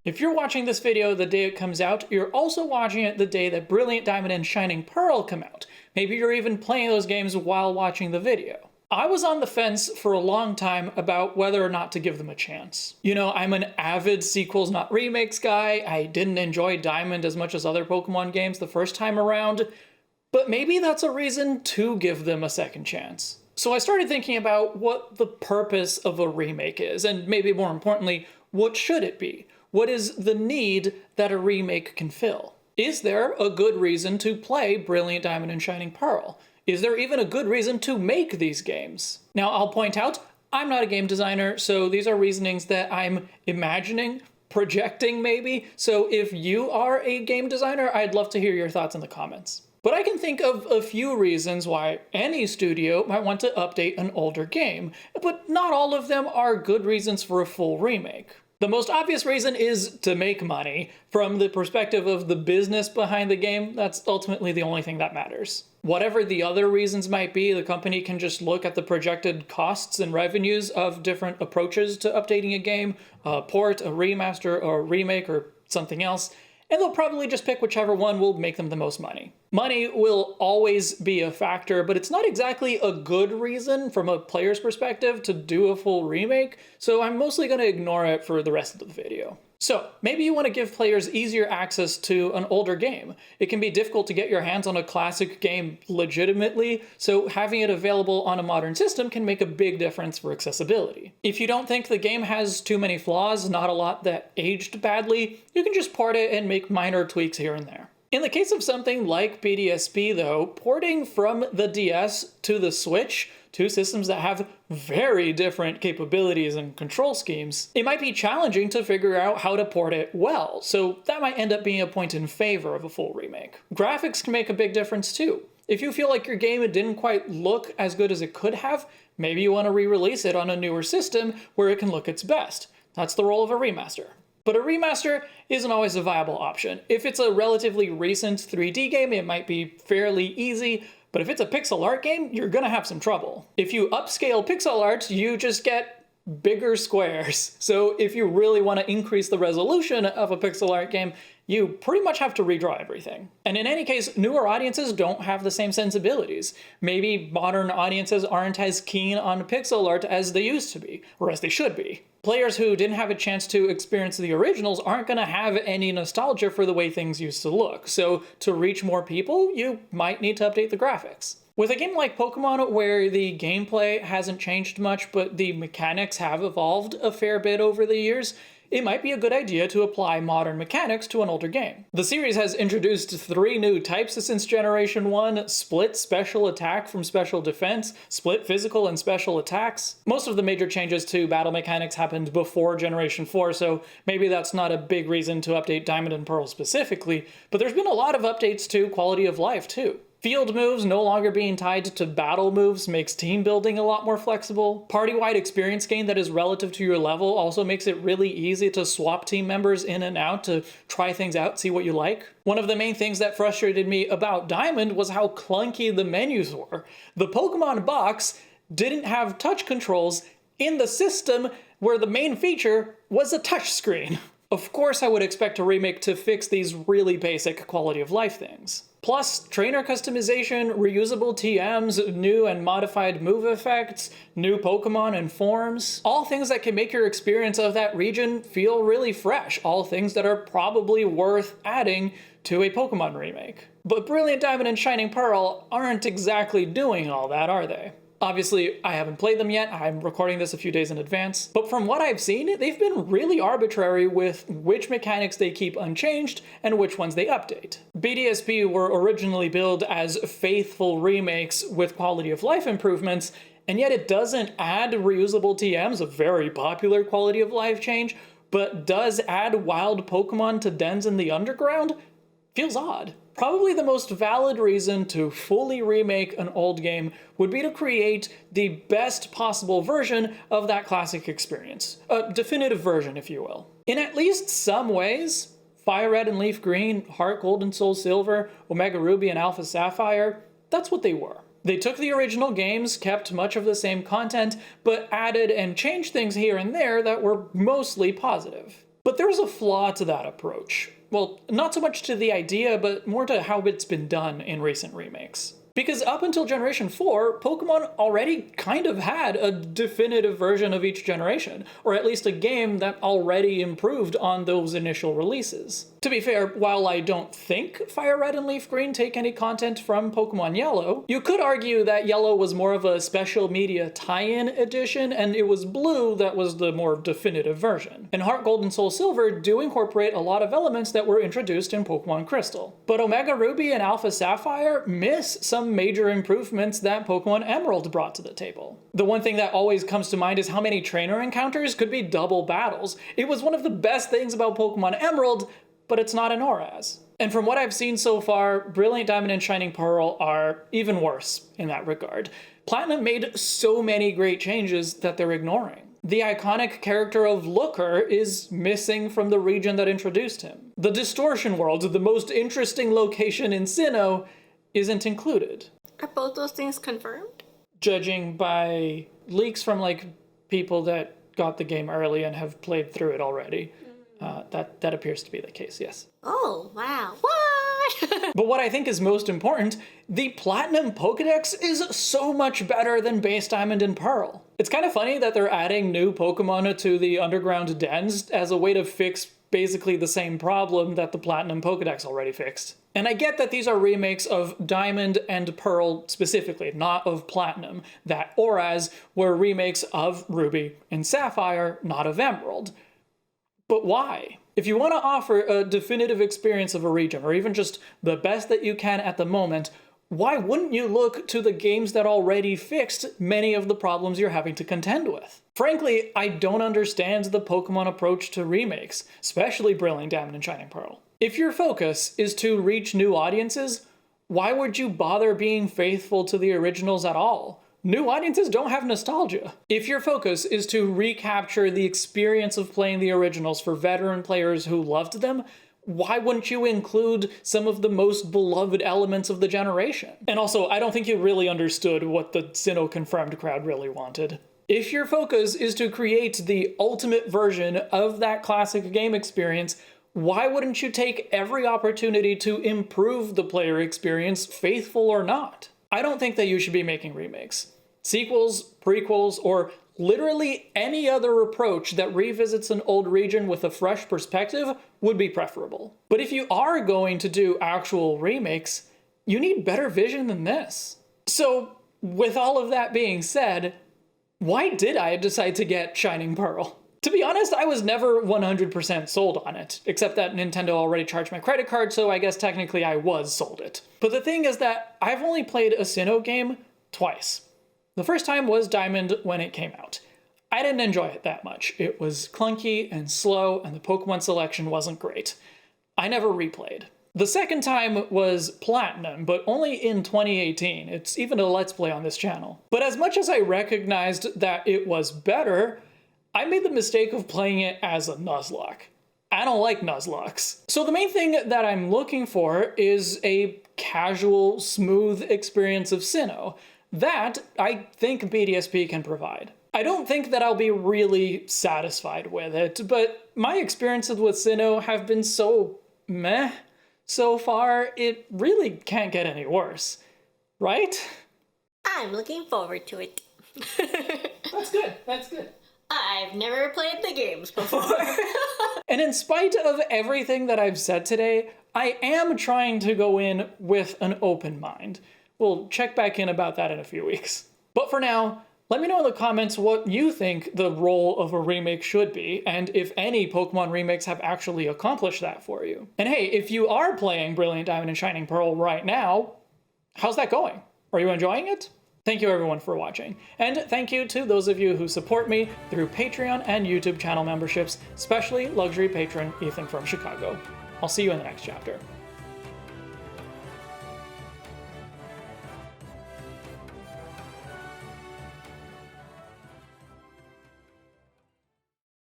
If you're watching this video the day it comes out, you're also watching it the day that Brilliant Diamond and Shining Pearl come out. Maybe you're even playing those games while watching the video. I was on the fence for a long time about whether or not to give them a chance. You know, I'm an avid sequels not remakes guy. I didn't enjoy Diamond as much as other Pokemon games the first time around, but maybe that's a reason to give them a second chance. So I started thinking about what the purpose of a remake is, and maybe more importantly, what should it be? What is the need that a remake can fill? Is there a good reason to play Brilliant Diamond and Shining Pearl? Is there even a good reason to make these games? Now, I'll point out, I'm not a game designer, so these are reasonings that I'm imagining, projecting maybe. So if you are a game designer, I'd love to hear your thoughts in the comments. But I can think of a few reasons why any studio might want to update an older game, but not all of them are good reasons for a full remake. The most obvious reason is to make money. From the perspective of the business behind the game, that's ultimately the only thing that matters. Whatever the other reasons might be, the company can just look at the projected costs and revenues of different approaches to updating a game, a port, a remaster, or a remake, or something else, and they'll probably just pick whichever one will make them the most money. Money will always be a factor, but it's not exactly a good reason from a player's perspective to do a full remake, so I'm mostly going to ignore it for the rest of the video. So, maybe you want to give players easier access to an older game. It can be difficult to get your hands on a classic game legitimately, so having it available on a modern system can make a big difference for accessibility. If you don't think the game has too many flaws, not a lot that aged badly, you can just port it and make minor tweaks here and there. In the case of something like BDSP though, porting from the DS to the Switch, two systems that have very different capabilities and control schemes, it might be challenging to figure out how to port it well, so that might end up being a point in favor of a full remake. Graphics can make a big difference too. If you feel like your game didn't quite look as good as it could have, maybe you want to re-release it on a newer system where it can look its best. That's the role of a remaster. But a remaster isn't always a viable option. If it's a relatively recent 3D game, it might be fairly easy, but if it's a pixel art game, you're gonna have some trouble. If you upscale pixel art, you just get bigger squares. So if you really want to increase the resolution of a pixel art game, you pretty much have to redraw everything. And in any case, newer audiences don't have the same sensibilities. Maybe modern audiences aren't as keen on pixel art as they used to be, or as they should be. Players who didn't have a chance to experience the originals aren't going to have any nostalgia for the way things used to look, so to reach more people, you might need to update the graphics. With a game like Pokemon, where the gameplay hasn't changed much, but the mechanics have evolved a fair bit over the years, it might be a good idea to apply modern mechanics to an older game. The series has introduced 3 new types since Generation 1, Split Special Attack from Special Defense, Split Physical and Special Attacks. Most of the major changes to battle mechanics happened before Generation 4, so maybe that's not a big reason to update Diamond and Pearl specifically, but there's been a lot of updates to quality of life too. Field moves no longer being tied to battle moves makes team building a lot more flexible. Party-wide experience gain that is relative to your level also makes it really easy to swap team members in and out to try things out, see what you like. One of the main things that frustrated me about Diamond was how clunky the menus were. The Pokemon box didn't have touch controls in the system where the main feature was a touchscreen. Of course I would expect a remake to fix these really basic quality of life things. Plus, trainer customization, reusable TMs, new and modified move effects, new Pokemon and forms, all things that can make your experience of that region feel really fresh, all things that are probably worth adding to a Pokemon remake. But Brilliant Diamond and Shining Pearl aren't exactly doing all that, are they? Obviously, I haven't played them yet, I'm recording this a few days in advance, but from what I've seen, they've been really arbitrary with which mechanics they keep unchanged and which ones they update. BDSP were originally billed as faithful remakes with quality of life improvements, and yet it doesn't add reusable TMs, a very popular quality of life change, but does add wild Pokemon to dens in the underground? Feels odd. Probably the most valid reason to fully remake an old game would be to create the best possible version of that classic experience. A definitive version, if you will. In at least some ways, Fire Red and Leaf Green, Heart Gold and Soul Silver, Omega Ruby and Alpha Sapphire, that's what they were. They took the original games, kept much of the same content, but added and changed things here and there that were mostly positive. But But there's a flaw to that approach. Well, not so much to the idea, but more to how it's been done in recent remakes. Because up until Generation 4, Pokemon already kind of had a definitive version of each generation, or at least a game that already improved on those initial releases. To be fair, while I don't think Fire Red and Leaf Green take any content from Pokemon Yellow, you could argue that Yellow was more of a special media tie-in edition, and it was Blue that was the more definitive version. And Heart Gold and Soul Silver do incorporate a lot of elements that were introduced in Pokemon Crystal. But Omega Ruby and Alpha Sapphire miss some major improvements that Pokemon Emerald brought to the table. The one thing that always comes to mind is how many trainer encounters could be double battles. It was one of the best things about Pokemon Emerald, but it's not in ORAS. And from what I've seen so far, Brilliant Diamond and Shining Pearl are even worse in that regard. Platinum made so many great changes that they're ignoring. The iconic character of Looker is missing from the region that introduced him. The Distortion World, the most interesting location in Sinnoh, isn't included. Are both those things confirmed? Judging by leaks from people that got the game early and have played through it already, that appears to be the case, yes. Oh, wow. What? But what I think is most important, the Platinum Pokedex is so much better than base Diamond and Pearl. It's kind of funny that they're adding new Pokemon to the underground dens as a way to fix basically the same problem that the Platinum Pokedex already fixed. And I get that these are remakes of Diamond and Pearl specifically, not of Platinum, that ORAS were remakes of Ruby and Sapphire, not of Emerald. But why? If you want to offer a definitive experience of a region, or even just the best that you can at the moment, why wouldn't you look to the games that already fixed many of the problems you're having to contend with? Frankly, I don't understand the Pokemon approach to remakes, especially Brilliant Diamond and Shining Pearl. If your focus is to reach new audiences, why would you bother being faithful to the originals at all? New audiences don't have nostalgia. If your focus is to recapture the experience of playing the originals for veteran players who loved them, why wouldn't you include some of the most beloved elements of the generation? And also, I don't think you really understood what the Sinnoh Confirmed crowd really wanted. If your focus is to create the ultimate version of that classic game experience, why wouldn't you take every opportunity to improve the player experience, faithful or not? I don't think that you should be making remakes. Sequels, prequels, or literally any other approach that revisits an old region with a fresh perspective would be preferable. But if you are going to do actual remakes, you need better vision than this. So, with all of that being said, why did I decide to get Shining Pearl? To be honest, I was never 100% sold on it, except that Nintendo already charged my credit card, so I guess technically I was sold it. But the thing is that I've only played a Sinnoh game twice. The first time was Diamond when it came out. I didn't enjoy it that much. It was clunky and slow, and the Pokemon selection wasn't great. I never replayed. The second time was Platinum, but only in 2018. It's even a Let's Play on this channel. But as much as I recognized that it was better, I made the mistake of playing it as a Nuzlocke. I don't like Nuzlockes. So the main thing that I'm looking for is a casual, smooth experience of Sinnoh. That, I think BDSP can provide. I don't think that I'll be really satisfied with it, but my experiences with Sinnoh have been so meh so far, it really can't get any worse. Right? I'm looking forward to it. That's good, that's good. I've never played the games before. And in spite of everything that I've said today, I am trying to go in with an open mind. We'll check back in about that in a few weeks. But for now, let me know in the comments what you think the role of a remake should be, and if any Pokemon remakes have actually accomplished that for you. And hey, if you are playing Brilliant Diamond and Shining Pearl right now, how's that going? Are you enjoying it? Thank you everyone for watching, and thank you to those of you who support me through Patreon and YouTube channel memberships, especially luxury patron Ethan from Chicago. I'll see you in the next chapter.